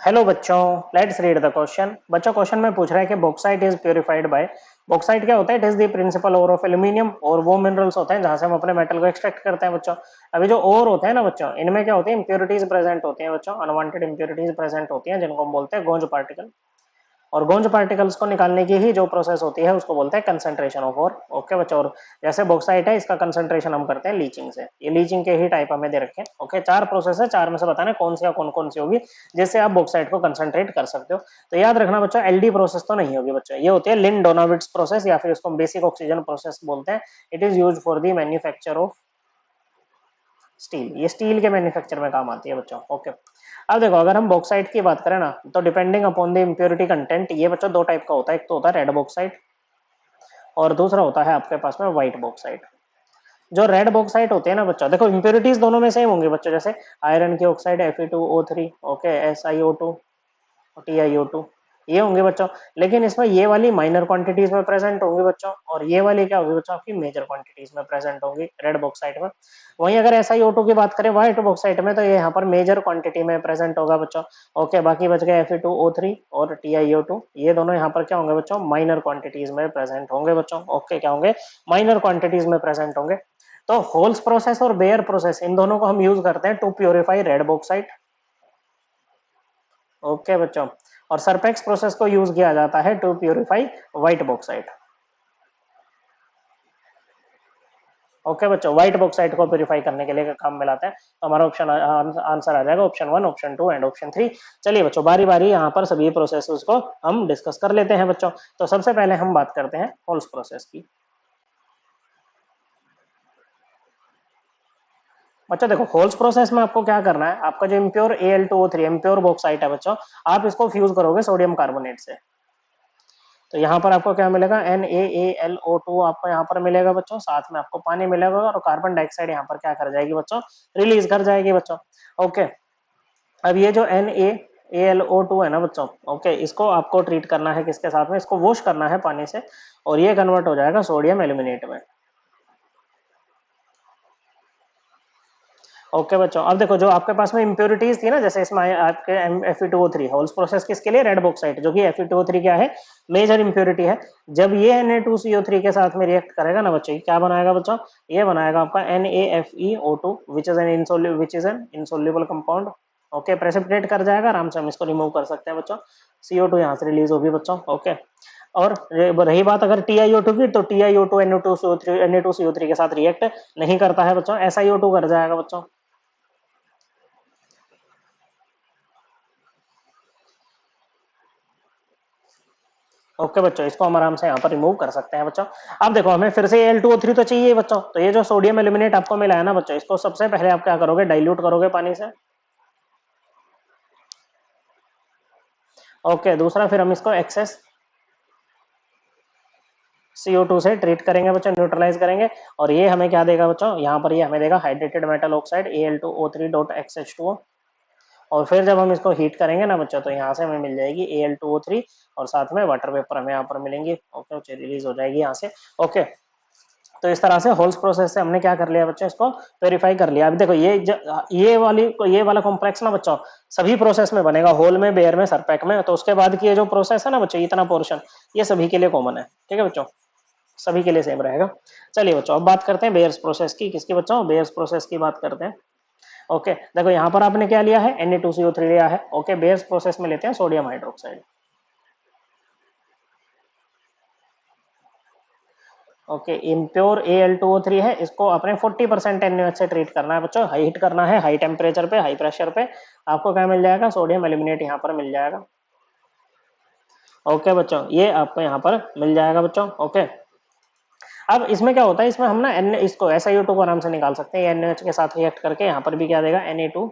Hello बच्चों, let's read the question. बच्चों question में पूछ रहा है कि bauxite is purified by. Bauxite क्या होता है? It is the principal ore of aluminium. और वो मिनरल्स होते हैं जहां से हम अपने मेटल को एक्सट्रैक्ट करते हैं बच्चों। अभी जो ओर होते हैं ना बच्चों, इनमें क्या होती है? इंप्योरिटीज प्रेजेंट होती हैं बच्चों, अनवांटेड इंप्योरिटीज प्रेजेंट होती हैं जिनको हम बोलते हैं गोंज पार्टिकल। और गोंज पार्टिकल्स को निकालने की ही जो प्रोसेस होती है उसको बोलते हैं कंसंट्रेशन ऑफ ओर। ओके बच्चों, और जैसे बॉक्साइट है इसका कंसंट्रेशन हम करते हैं लीचिंग से। ये लीचिंग के ही टाइप हमें दे रखे हैं। ओके, 4 प्रोसेस है, 4 में से बताना कौन सी या कौन कौन सी होगी जिससे आप बॉक्साइट को कंसंट्रेट कर सकते हो। तो याद रखना बच्चों, एलडी प्रोसेस तो नहीं होगी बच्चों, ये होती है लिन डोनाविट्स प्रोसेस या फिर इसको बेसिक ऑक्सीजन प्रोसेस बोलते हैं। It is used for the manufacture of steel. ये स्टील के मैन्युफैक्चर में काम आती है बच्चों। ओके, अब देखो अगर हम बॉक्साइट की बात करें ना, तो depending upon the impurity content ये बच्चों दो टाइप का होता है। एक तो होता है रेड बॉक्साइट और दूसरा होता है आपके पास में व्हाइट बॉक्साइट। जो रेड बॉक्साइट होते हैं ना बच्चों, देखो इंप्योरिटीज दोनों में सेम होंगे बच्चों, जैसे आयरन की oxide Fe2O3, okay, SiO2, TiO2, ये होंगे बच्चों। लेकिन इसमें ये वाली माइनर क्वांटिटीज में प्रेजेंट होंगे बच्चों, और ये वाली क्या होगी बच्चों? आपकी मेजर क्वांटिटीज में प्रेजेंट होंगी रेड बॉक्साइट में। वहीं अगर SiO2 की बात करें व्हाइट बॉक्साइट में, तो ये यहाँ पर मेजर क्वांटिटी में प्रेजेंट होगा बच्चों। ओके, बाकी बच गए Fe2O3 और TiO2, ये दोनों यहाँ पर क्या होंगे बच्चों? माइनर क्वांटिटीज में प्रेजेंट होंगे बच्चों। ओके, क्या होंगे? माइनर क्वांटिटीज में प्रेजेंट होंगे। तो होल्स प्रोसेस और बेयर प्रोसेस, इन दोनों को हम यूज करते हैं to purify red bauxite. Okay बच्चों, और सरपेक्स प्रोसेस को यूज किया जाता है to purify white bauxite. Okay बच्चों, व्हाइट बॉक्साइट को प्योरीफाई करने के लिए काम में लाते हैं। तो हमारा ऑप्शन आंसर आ जाएगा ऑप्शन 1, ऑप्शन 2 एंड ऑप्शन 3। चलिए बच्चों, बारी बारी यहाँ पर सभी प्रोसेस को हम डिस्कस कर लेते हैं बच्चों। तो सबसे पहले हम बात करते हैं होल्स प्रोसेस की। बच्चों देखो, होल्स प्रोसेस में आपको क्या करना है, आपका जो इम्प्योर Al2O3 इम्प्योर बॉक्साइट है बच्चों, आप इसको फ्यूज करोगे सोडियम कार्बोनेट से। तो यहाँ पर आपको क्या मिलेगा? NaAlO2 आपको यहाँ पर मिलेगा बच्चों, साथ में आपको पानी मिलेगा और कार्बन डाइऑक्साइड यहाँ पर क्या कर जाएगी बच्चों? रिलीज कर जाएगी बच्चों। ओके, अब ये जो NaAlO2 है ना बच्चों, ओके, इसको आपको ट्रीट करना है किसके साथ में? इसको वॉश करना है पानी से, और ये कन्वर्ट हो जाएगा सोडियम एल्यूमिनेट में। ओके बच्चों, अब देखो जो आपके पास में इंप्योरिटीज थी ना, जैसे इसमें आपके Fe2O3 होल्स प्रोसेस किसके लिए? रेड बॉक्साइट, जो कि Fe2O3 क्या है? मेजर इंप्योरिटी है। जब ये Na2CO3 के साथ में रिएक्ट करेगा ना बच्चों, क्या बनाएगा बच्चों? ये बनाएगा आपका NaFeO2 which is an insoluble compound. Okay, precipitate कर जाएगा, आराम से हम इसको रिमूव कर सकते हैं बच्चों। CO2 यहाँ से रिलीज होगी बच्चों। ओके, और रही बात अगर TiO2 की, तो TiO2 Na2CO3 के साथ रिएक्ट नहीं करता है बच्चों, SiO2 कर जाएगा बच्चों। ओके बच्चों, इसको हम आराम से यहाँ पर रिमूव कर सकते हैं बच्चों। अब देखो हमें फिर से Al2O3 तो चाहिए बच्चों, तो ये जो सोडियम एल्यूमिनेट आपको मिला है ना बच्चों, इसको सबसे पहले आप क्या करोगे? डाइल्यूट करोगे पानी से। ओके, दूसरा फिर हम इसको एक्सेस CO2 से ट्रीट करेंगे बच्चों, न्यूट्रलाइज करेंगे, और ये हमें क्या देगा बच्चों? यहाँ पर ये हमें देगा हाइड्रेटेड मेटल ऑक्साइड Al2O3.XH2O। और फिर जब हम इसको हीट करेंगे ना बच्चों, तो यहाँ से हमें मिल जाएगी Al2O3 और साथ में वाटर वेपर हमें यहाँ पर मिलेंगी। ओके, रिलीज हो जाएगी यहाँ से। ओके, तो इस तरह से होल्स प्रोसेस से हमने क्या कर लिया बच्चों? इसको वेरीफाई कर लिया। अभी देखो ये वाला कॉम्प्लेक्स ना बच्चों सभी प्रोसेस में बनेगा, होल में, बेयर में, सरपैक में। तो उसके बाद की ये जो प्रोसेस है ना बच्चों, इतना पोर्शन, ये सभी के लिए कॉमन है। ठीक है बच्चों, सभी के लिए सेम रहेगा। चलिए बच्चों, अब बात करते हैं बेयर्स प्रोसेस की। किसकी बच्चों? बेयर्स प्रोसेस की बात करते हैं। ओके, देखो यहाँ पर आपने क्या लिया है? Na2CO3 लिया है। ओके, बेयर्स प्रोसेस में लेते हैं sodium hydroxide. Okay, impure Al2O3 है, इसको अपने 40% NaOH से ट्रीट करना है बच्चों, हीट करना है हाई टेम्परेचर पे, हाई प्रेशर पे। आपको क्या मिल जाएगा? सोडियम एल्यूमिनेट यहाँ पर मिल जाएगा। ओके बच्चों, ये आपको यहाँ पर मिल जाएगा बच्चों। ओके, अब इसमें क्या होता है, इसमें हम ना इसको SiO2 को आराम से निकाल सकते हैं। NaOH के साथ रिएक्ट करके यहाँ पर भी क्या देगा? Na2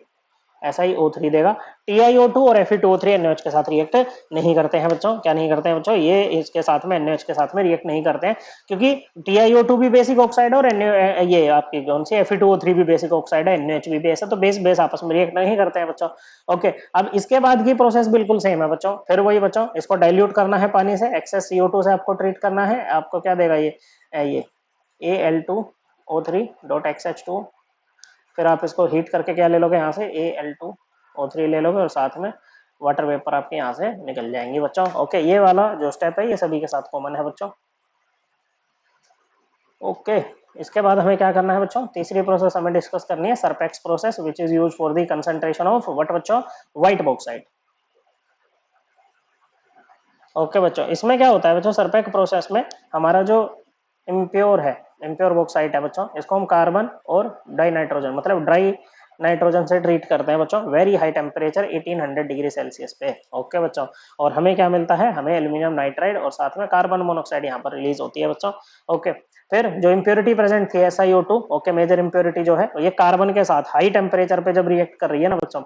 SiO3 देगा। TiO2 और Fe2O3 NaOH के साथ रिएक्ट नहीं करते हैं बच्चों। क्या नहीं करते हैं बच्चों? ये इसके साथ में NaOH के साथ में रिएक्ट नहीं करते हैं, क्योंकि TiO2 भी बेसिक ऑक्साइड और ये आपकी कौन सी Fe2O3 भी बेसिक ऑक्साइड है, NaOH भी बेस है, तो बेस बेस आपस में रिएक्ट नहीं करते हैं बच्चों। ओके, अब इसके बाद की प्रोसेस बिल्कुल सेम है बच्चों। फिर वही बच्चों, इसको डाइल्यूट करना है पानी से, एक्सेस CO2 से आपको ट्रीट करना है। आपको क्या देगा? ये Al2O3.XH2। फिर आप इसको हीट करके क्या ले लोगे? यहाँ से Al2O3 ले लोगे, और साथ में वाटर वेपर आपके यहाँ से निकल जाएंगी बच्चों। ओके, ये वाला जो स्टेप है ये सभी के साथ कॉमन है बच्चों। ओके, इसके बाद हमें क्या करना है बच्चों, तीसरी प्रोसेस हमें डिस्कस करनी है Serpeck process which is used for the concentration of what बच्चों, व्हाइट बॉक्साइट। ओके बच्चों, इसमें क्या होता है बच्चों, सरपेक प्रोसेस में हमारा जो इम्प्योर है, इम्प्योर बॉक्साइट है बच्चों, इसको हम कार्बन और डाई नाइट्रोजन मतलब ड्राई नाइट्रोजन से ट्रीट करते हैं बच्चों, very high temperature 1800 degree Celsius पे। ओके बच्चों, और हमें क्या मिलता है, हमें एल्यूमिनियम नाइट्राइड और साथ में कार्बन मोनोऑक्साइड यहाँ पर रिलीज होती है बच्चों। ओके, फिर जो इम्प्योरिटी प्रेजेंट थी SiO2, ओके, मेजर इम्प्योरिटी जो है ये कार्बन के साथ हाई टेम्परेचर पे जब रिएक्ट कर रही है ना बच्चों,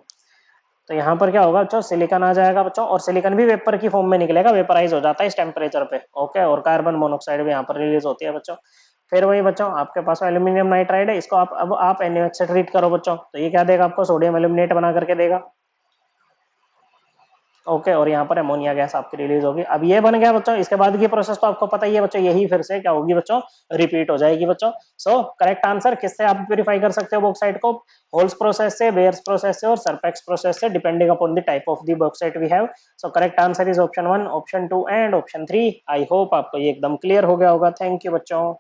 तो यहाँ पर क्या होगा बच्चों, सिलिकॉन आ जाएगा बच्चों, और सिलिकॉन भी वेपर की फॉर्म में निकलेगा, वेपराइज हो जाता है इस टेम्परेचर पे। ओके, और कार्बन मोनोऑक्साइड भी यहाँ पर रिलीज होती है बच्चों। फिर वही बच्चों आपके पास एल्यूमिनियम नाइट्राइड है, इसको आप अब आप NaOH से ट्रीट करो बच्चों, तो ये क्या देगा आपको, सोडियम एल्यूमिनेट बना करके देगा। ओके, और यहाँ पर अमोनिया गैस आपकी रिलीज होगी। अब ये बन गया बच्चों, इसके बाद की प्रोसेस तो आपको पता ही है बच्चों, यही फिर से क्या होगी बच्चों, रिपीट हो जाएगी बच्चों। सो करेक्ट आंसर किससे आप प्यूरिफाई कर सकते हो बॉक्साइट को, होल्स प्रोसेस से, बेयर्स प्रोसेस से और सरपेक्स प्रोसेस से, depending upon the type of the bauxite we have. So correct answer is option 1, option 2 and option 3। I hope आपको ये एकदम क्लियर हो गया होगा। थैंक यू बच्चों।